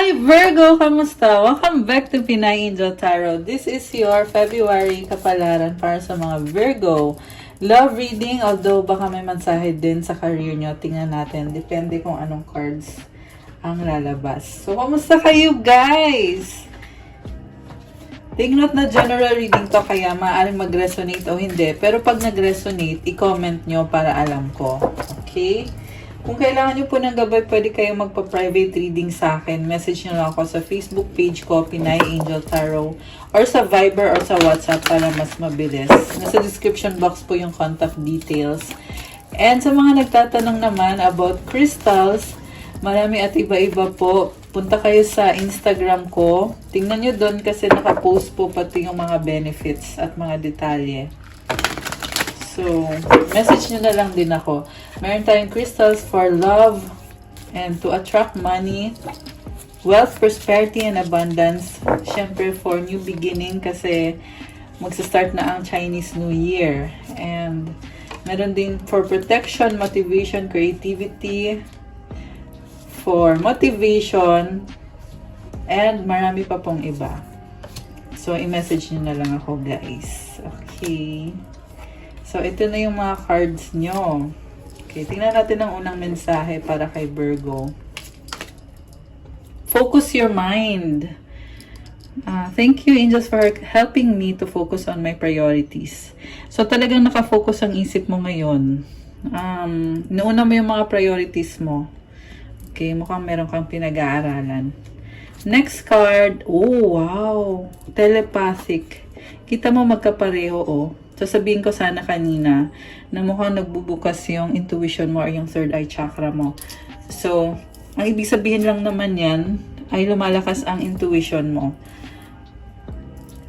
Hi Virgo! Kamusta? Welcome back to Pinay Angel Tarot. This is your February kapalaran para sa mga Virgo. Love reading, although baka may mensahe din sa career nyo. Tingnan natin. Depende kung anong cards ang lalabas. So, kamusta kayo guys? Take note na general reading to kaya maaaring mag-resonate o hindi. Pero pag nag-resonate, i-comment nyo para alam ko. Okay? Kung kailangan nyo po ng gabay, pwede kayong magpa-private reading sa akin. Message nyo lang ako sa Facebook page ko, Pinay Angel Tarot, or sa Viber or sa WhatsApp para mas mabilis. Nasa description box po yung contact details. And sa mga nagtatanong naman about crystals, marami at iba-iba po. Punta kayo sa Instagram ko. Tingnan nyo doon kasi nakapost po pati yung mga benefits at mga detalye. So, message nyo na lang din ako. Meron tayong crystals for love and to attract money, wealth, prosperity, and abundance. Siyempre, for new beginning kasi magsa-start na ang Chinese New Year. And meron din for protection, motivation, creativity, for motivation, and marami pa pong iba. So, i-message nyo na lang ako, guys. Okay. So, ito na yung mga cards nyo. Okay, tingnan natin ang unang mensahe para kay Virgo. Focus your mind. Thank you, angels, for helping me to focus on my priorities. So, talagang nakafocus ang isip mo ngayon. Nauna mo yung mga priorities mo. Okay, mukhang meron kang pinag-aaralan. Next card. Oh, wow. Telepathic. Kita mo magkapareho, oh. Sasabihin ko sana kanina na mukhang nagbubukas yung intuition mo or yung third eye chakra mo. So, ang ibig sabihin lang naman yan ay lumalakas ang intuition mo.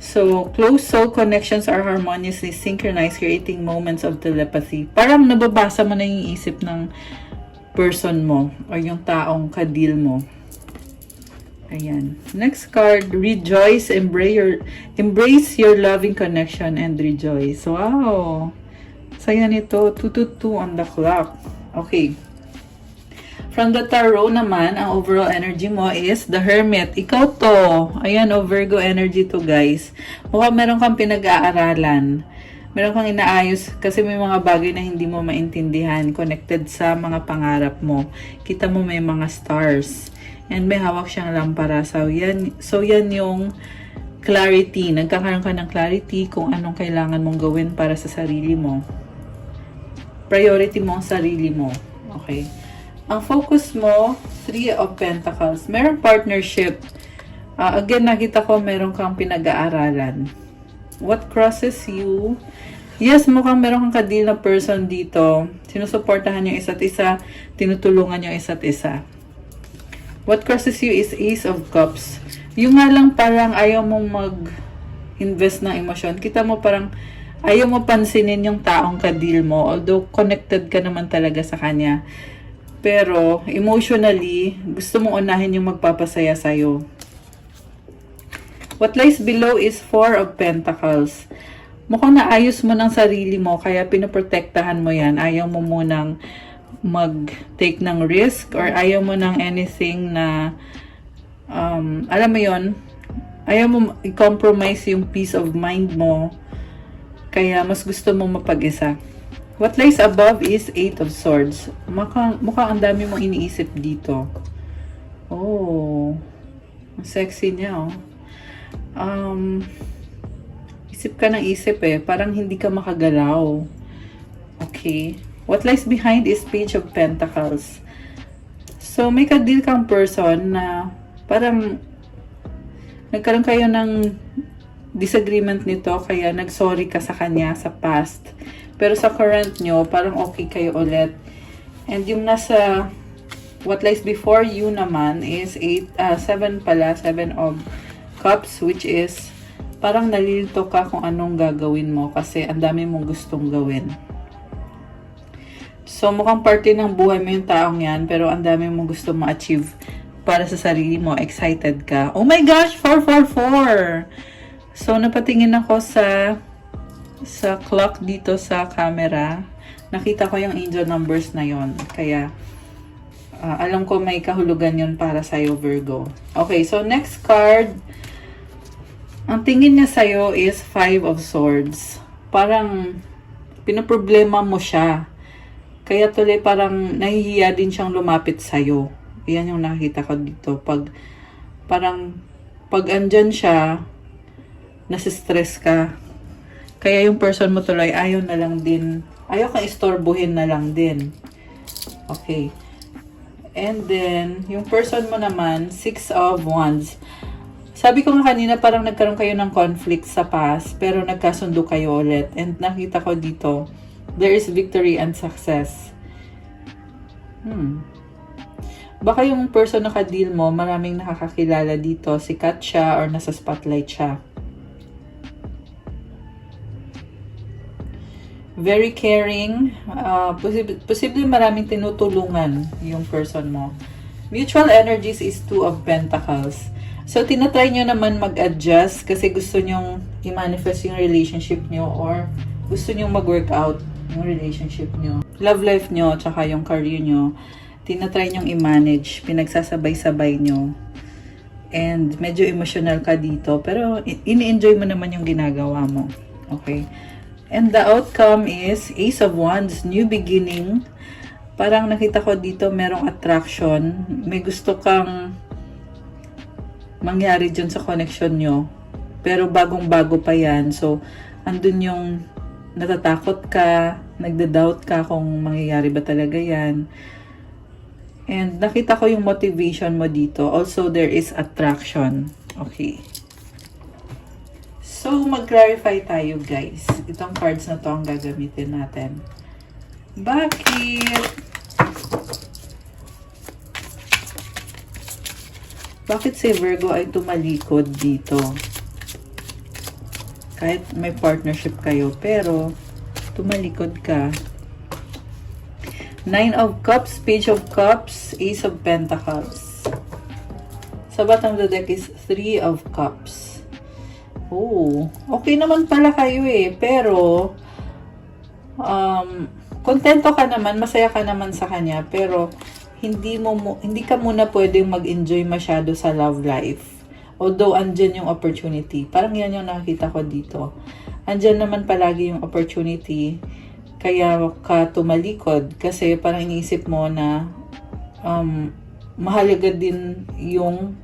So, close soul connections are harmoniously synchronized, creating moments of telepathy. Parang nababasa mo na yung isip ng person mo or yung taong kadil mo. Ayan. Next card, rejoice, embrace your loving connection and rejoice. Wow! Saya nito, 222 on the clock. Okay. From the tarot naman, ang overall energy mo is the Hermit. Ikaw to. Ayan, Virgo energy to, guys. Mukhang meron kang pinag-aaralan. Meron kang inaayos kasi may mga bagay na hindi mo maintindihan connected sa mga pangarap mo. Kita mo may mga stars. And may hawak siyang lampara. So, yan yung clarity. Nagkakaroon ka ng clarity kung anong kailangan mong gawin para sa sarili mo. Priority mo ang sarili mo. Okay. Ang focus mo, 3 of Pentacles. Meron partnership. Again, nakita ko meron kang pinag-aaralan. What crosses you? Yes, mukhang meron kang kadil na person dito. Sinusuportahan yung isa't isa. Tinutulungan yung isa't isa. What crosses you is Ace of Cups. Yung nga lang parang ayaw mong mag-invest ng emosyon. Kita mo parang ayaw mo pansinin yung taong kadil mo. Although connected ka naman talaga sa kanya. Pero emotionally, gusto mong unahin yung magpapasaya sa'yo. What lies below is 4 of Pentacles. Mukhang naayos mo ng sarili mo, kaya pinoprotektahan mo yan. Ayaw mo munang mag-take ng risk or ayaw mo ng anything na alam mo yon, ayaw mo i-compromise yung peace of mind mo, kaya mas gusto mo mapag-isa. What lies above is 8 of Swords. Mukhang ang dami mong iniisip dito. Oh, sexy niya, oh. Isip ka ng isip eh, parang hindi ka makagalaw. Okay. What lies behind is Page of Pentacles. So, may kadil kang person na parang nagkaroon kayo ng disagreement nito, kaya nag-sorry ka sa kanya sa past. Pero sa current nyo, parang okay kayo ulit. And yung nasa what lies before you naman is 7 of Cups, which is parang nalilito ka kung anong gagawin mo kasi ang dami mong gustong gawin. So, mukhang parte ng buhay mo yung taong yan, pero ang dami mong gusto ma-achieve para sa sarili mo. Excited ka. Oh my gosh! 444! So, napatingin ako sa clock dito sa camera. Nakita ko yung angel numbers na yon. Kaya, Alam ko may kahulugan yun para sa'yo, Virgo. Okay, so next card. Ang tingin niya sa'yo is Five of Swords. Parang pinoproblema mo siya. Kaya tuloy parang nahihiya din siyang lumapit sa'yo. Yan yung nakikita ko dito. Pag andyan siya, nasistress ka. Kaya yung person mo tuloy ayaw na lang din. Ayaw kang istorbohin na lang din. Okay. And then, yung person mo naman, Six of Wands. Sabi ko nga kanina, parang nagkaroon kayo ng conflict sa past, pero nagkasundo kayo ulit. And nakita ko dito, there is victory and success. Baka yung person na ka-deal mo, maraming nakakakilala dito, sikat siya or nasa spotlight siya. Very caring. Posible maraming tinutulungan yung person mo. Mutual energies is Two of Pentacles. So, tinatry nyo naman mag-adjust kasi gusto nyong i-manifest yung relationship nyo or gusto nyong mag-work out yung relationship nyo. Love life nyo, tsaka yung career nyo, tinatry nyong i-manage, pinagsasabay-sabay nyo. And medyo emotional ka dito, pero ini-enjoy mo naman yung ginagawa mo. Okay? And the outcome is Ace of Wands, new beginning. Parang nakita ko dito merong attraction. May gusto kang mangyari dyan sa connection nyo. Pero bagong-bago pa yan. So, andun yung natatakot ka, nagda-doubt ka kung mangyayari ba talaga yan. And nakita ko yung motivation mo dito. Also, there is attraction. Okay. So, mag-clarify tayo, guys. Itong cards na to ang gagamitin natin. Bakit? Bakit si Virgo ay tumalikod dito? Kahit may partnership kayo, pero tumalikod ka. Nine of Cups, Page of Cups, Ace of Pentacles. Sa bottom of the deck is Three of Cups. Oh, okay naman pala kayo eh. Pero, kontento ka naman, masaya ka naman sa kanya. Pero, hindi ka muna pwedeng mag-enjoy masyado sa love life. Although, andyan yung opportunity. Parang yan yung nakita ko dito. Andyan naman palagi yung opportunity. Kaya ka tumalikod. Kasi parang iniisip mo na mahalaga din yung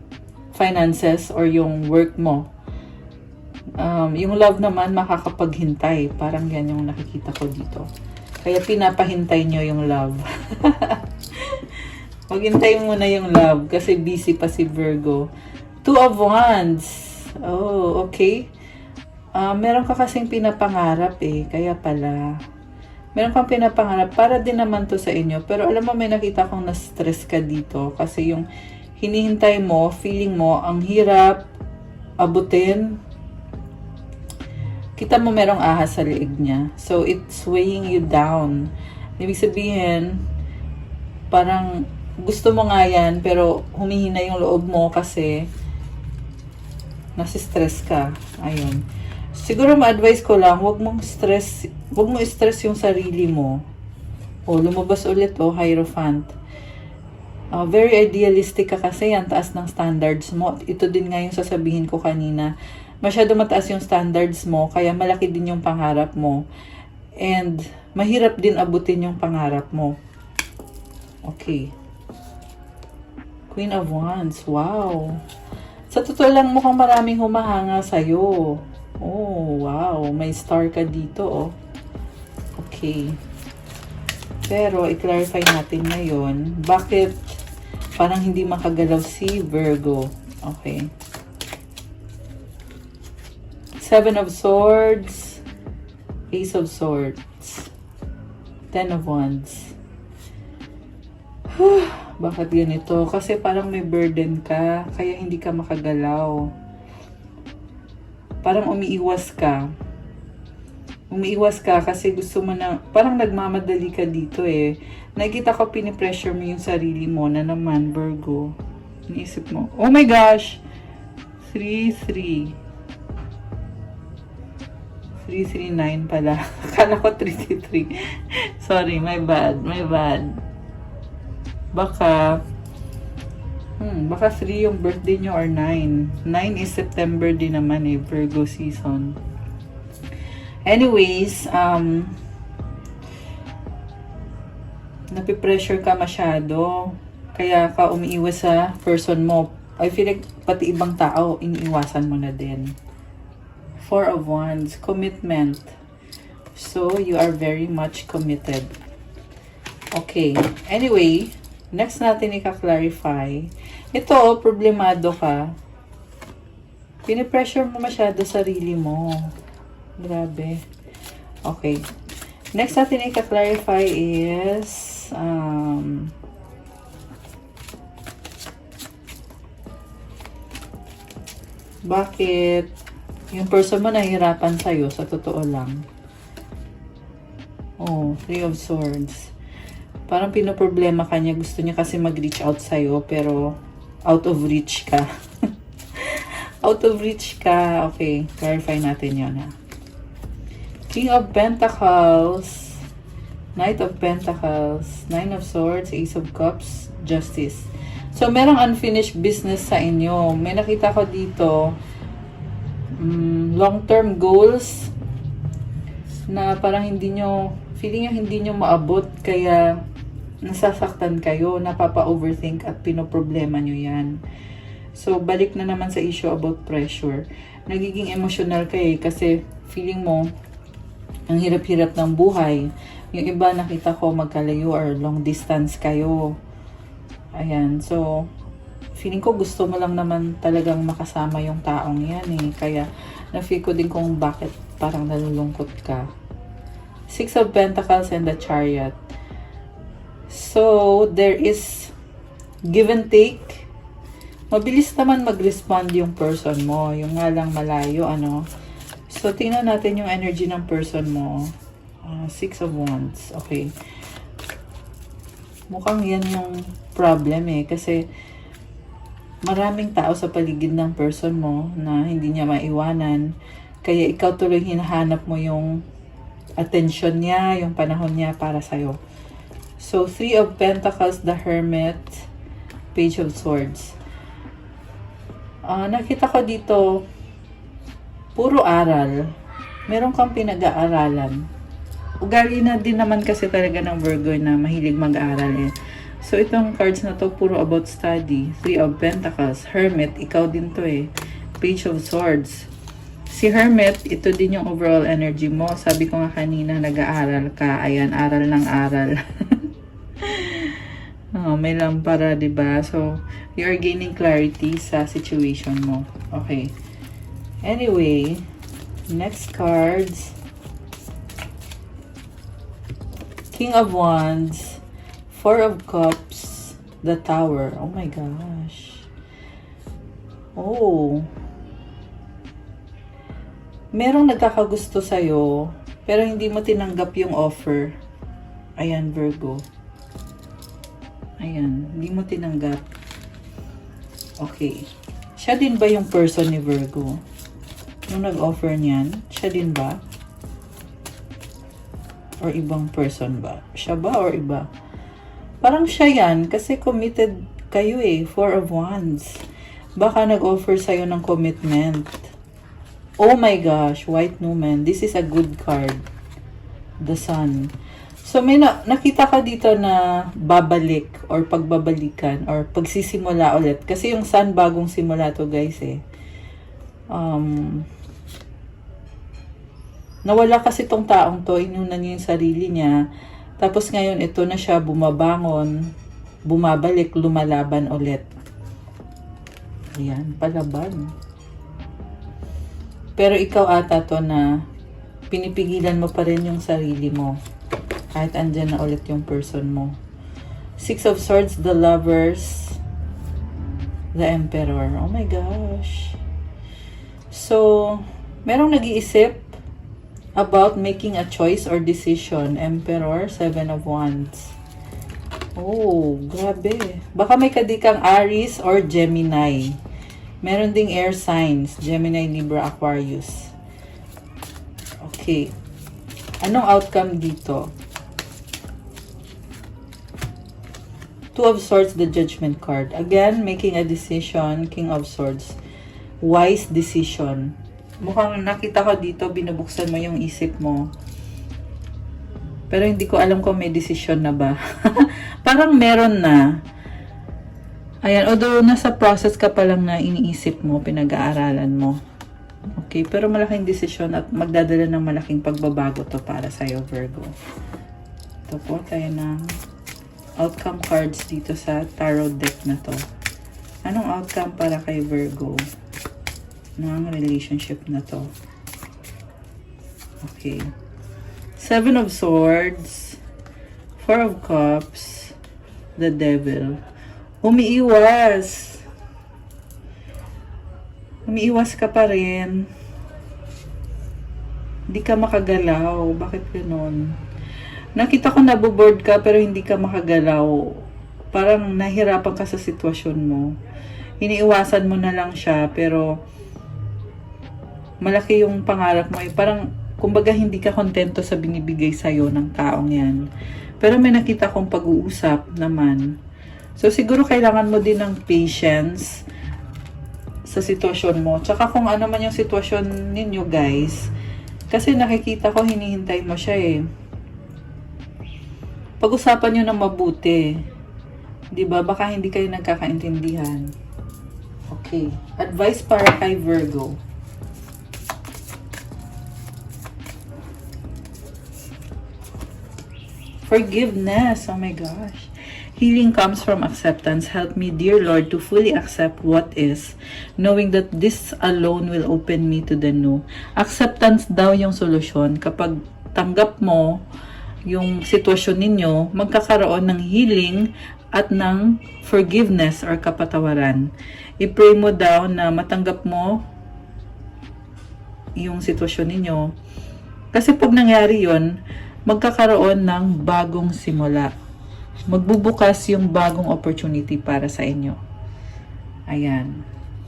finances or yung work mo. Yung love naman makakapaghintay. Parang yan yung nakikita ko dito. Kaya pinapahintay nyo yung love. Maghintay muna yung love kasi busy pa si Virgo. Two of Wands. Oh, okay. Meron ka kasing pinapangarap eh. Kaya pala. Meron kang pinapangarap. Para din naman to sa inyo. Pero alam mo, may nakita kong na-stress ka dito. Kasi yung hinihintay mo, feeling mo, ang hirap abutin. Kita mo merong ahas sa liig niya. So, it's weighing you down. Ibig sabihin, parang gusto mo nga yan, pero humihina yung loob mo kasi nasi-stress ka. Ayun. Siguro ma-advise ko lang, huwag mong stress yung sarili mo. O, lumabas ulit, Hierophant. Very idealistic ka kasi, ang taas ng standards mo. Ito din nga yung sasabihin ko kanina. Masyado mataas yung standards mo, kaya malaki din yung pangarap mo. And, mahirap din abutin yung pangarap mo. Okay. Queen of Wands. Wow. Sa totoo lang, mukhang maraming humahanga sa'yo. Oh, wow. May star ka dito, oh. Okay. Pero, i-clarify natin ngayon, bakit parang hindi makagalaw si Virgo. Okay. Seven of Swords. Ace of Swords. Ten of Wands. Bakit ganito? Kasi parang may burden ka, kaya hindi ka makagalaw. Parang umiiwas ka. Umiiwas ka kasi gusto mo na, parang nagmamadali ka dito eh. Nakikita ko pinipressure mo yung sarili mo na naman, Virgo. Iniisip mo, oh my gosh! 3-3. 339 pala. Akala ko 333. Sorry, my bad. Baka, baka 3 yung birthday nyo or 9. 9 is September din naman eh, Virgo season. Anyways, napipressure ka masyado. Kaya ka umiiwas sa person mo. I feel like pati ibang tao, iniiwasan mo na din. 4 of Wands, commitment. So, you are very much committed. Okay. Anyway, next natin ika-clarify. Ito, problemado ka. Pinipressure mo masyado sarili mo. Grabe. Okay. Next natin ika-clarify is bakit yung person mo nahihirapan sa'yo sa totoo lang. Oh, 3 of Swords. Parang pinoproblema ka niya. Gusto niya kasi mag-reach out sa'yo pero out of reach ka. Out of reach ka. Okay, clarify natin yun ha. King of Pentacles, Knight of Pentacles, 9 of Swords, Ace of Cups, Justice. So, merong unfinished business sa inyo. May nakita ko dito, long-term goals na parang feeling nyo hindi nyo maabot, kaya nasasaktan kayo, napapa-overthink at pinoproblema nyo yan. So, balik na naman sa issue about pressure. Nagiging emotional kayo kasi feeling mo, ang hirap-hirap ng buhay. Yung iba nakita ko magkalayo or long distance kayo. Ayan, so feeling ko gusto mo lang naman talagang makasama yung taong yan eh. Kaya na-feel ko din kung bakit parang nalulungkot ka. 6 of Pentacles and the Chariot. So, there is give and take. Mabilis naman mag-respond yung person mo. Yung nga lang malayo, ano. So, tingnan natin yung energy ng person mo. 6 of Wands. Okay. Mukhang yan yung problem eh. Kasi maraming tao sa paligid ng person mo na hindi niya maiwanan. Kaya ikaw tuloy hinahanap mo yung attention niya, yung panahon niya para sa'yo. So, 3 of Pentacles, the Hermit, Page of Swords. Nakita ko dito, puro aral. Meron kang pinag-aaralan. Ugali na din naman kasi talaga ng Virgo na mahilig mag-aaral eh. So, itong cards na to, puro about study. 3 of Pentacles, Hermit, ikaw din to eh. Page of Swords. Si Hermit, ito din yung overall energy mo. Sabi ko nga kanina, nag-aaral ka. Ayan, aral ng aral. May lampara, diba? So, you are gaining clarity sa situation mo. Okay. Anyway, next cards. King of Wands, 4 of Cups, the Tower. Oh my gosh. Oh. Merong nagkakagusto sa'yo, pero hindi mo tinanggap yung offer. Ayan, Virgo. Ayan, hindi mo tinanggap. Okay. Siya din ba yung person ni Virgo? Yung nag-offer niyan, siya din ba? Or ibang person ba? Siya ba or iba? Parang siya yan kasi committed kayo eh. 4 of Wands. Baka nag-offer sa'yo ng commitment. Oh my gosh, White Numen. This is a good card. The Sun. So may nakita ka dito na babalik or pagbabalikan or pagsisimula ulit. Kasi yung Sun bagong simula to guys eh. Nawala kasi tong taong to, inunan niya yung sarili niya. Tapos ngayon, ito na siya bumabangon, bumabalik, lumalaban ulit. Ayan, palaban. Pero ikaw ata to na pinipigilan mo pa rin yung sarili mo. Kahit andyan na ulit yung person mo. 6 of Swords, the Lovers, the Emperor. Oh my gosh. So, merong nag-iisip about making a choice or decision. Emperor, 7 of Wands. Oh, grabe. Baka may kadikang Aries or Gemini. Meron ding air signs. Gemini, Libra, Aquarius. Okay. Anong outcome dito? Two of Swords, the Judgment card. Again, making a decision, King of Swords. Wise decision. Mukhang nakita ko dito, binubuksan mo yung isip mo. Pero hindi ko alam kung may decision na ba. Parang meron na. Ayan, although nasa process ka pa lang na iniisip mo, pinag-aaralan mo. Okay, pero malaking decision at magdadala ng malaking pagbabago to para sa'yo, Virgo. Ito po, tayo ng outcome cards dito sa tarot deck na to. Anong outcome para kay Virgo ng relationship na to? Okay. 7 of Swords, 4 of Cups, the Devil. Umiiwas. Umiiwas ka pa rin. Hindi ka makagalaw. Bakit gano'n? Nakita ko naboboard ka pero hindi ka makagalaw. Parang nahirapan ka sa sitwasyon mo. Iniiwasan mo na lang siya pero malaki yung pangarap mo. Parang kumbaga hindi ka kontento sa binibigay sa'yo ng taong yan. Pero may nakita kong pag-uusap naman. So siguro kailangan mo din ng patience sa sitwasyon mo. Tsaka kung ano man yung sitwasyon ninyo, guys. Kasi nakikita ko hinihintay mo siya eh. Pag-usapan nyo na mabuti. Diba? Baka hindi kayo nagkakaintindihan. Okay. Advice para kay Virgo. Forgiveness. Oh my gosh. Healing comes from acceptance. Help me, dear Lord, to fully accept what is, knowing that this alone will open me to the new. Acceptance daw yung solusyon. Kapag tanggap mo yung sitwasyon ninyo, magkakaroon ng healing at ng forgiveness or kapatawaran. I-pray mo daw na matanggap mo yung sitwasyon ninyo. Kasi pag nangyari yun, magkakaroon ng bagong simula. Magbubukas yung bagong opportunity para sa inyo. Ayan.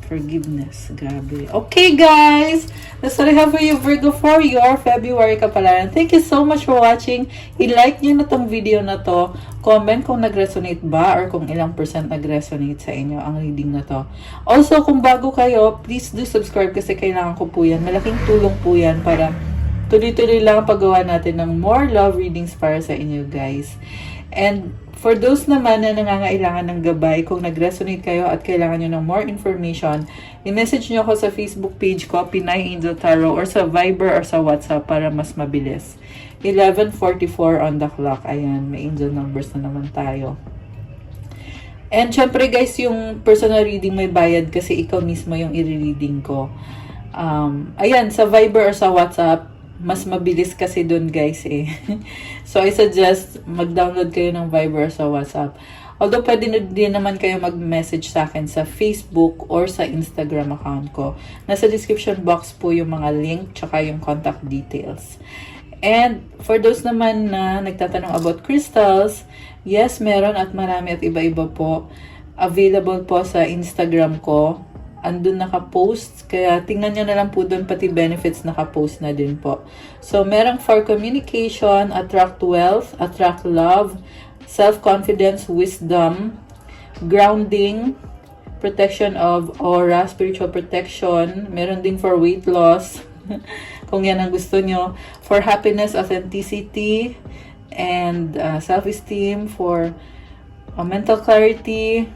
Forgiveness. Grabe. Okay, guys. That's what I have for you, Virgo, for your February kapalaran. Thank you so much for watching. I-like nyo na tong video na to. Comment kung nag-resonate ba or kung ilang % nag-resonate sa inyo ang reading na to. Also, kung bago kayo, please do subscribe kasi kailangan ko po yan. Malaking tulong po yan para tuloy-tuloy lang ang paggawa natin ng more love readings para sa inyo, guys. And for those naman na nangangailangan ng gabay, kung nag-resonate kayo at kailangan nyo ng more information, i-message nyo ako sa Facebook page ko, Pinay Angel Tarot, or sa Viber or sa WhatsApp para mas mabilis. 11:44 on the clock. Ayan, may angel numbers na naman tayo. And syempre guys, yung personal reading may bayad kasi ikaw mismo yung i-reading ko. Ayan, sa Viber or sa WhatsApp, mas mabilis kasi dun guys eh. So I suggest mag-download kayo ng Viber sa WhatsApp. Although pwede din naman kayo mag-message sa akin sa Facebook or sa Instagram account ko. Nasa description box po yung mga link tsaka yung contact details. And for those naman na nagtatanong about crystals, yes, meron at marami at iba-iba po. Available po sa Instagram ko. Andun naka-post, kaya tingnan nyo na lang po doon, pati benefits naka-post na din po. So, merong for communication, attract wealth, attract love, self-confidence, wisdom, grounding, protection of aura, spiritual protection, meron din for weight loss, kung yan ang gusto nyo, for happiness, authenticity, and self-esteem, for mental clarity,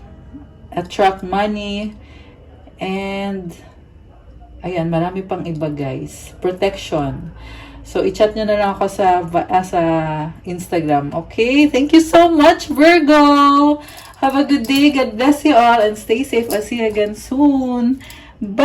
attract money, and ayan, marami pang iba guys. Protection. So, i-chat nyo na lang ako sa Instagram. Okay? Thank you so much, Virgo! Have a good day. God bless you all and stay safe. I'll see you again soon. Bye!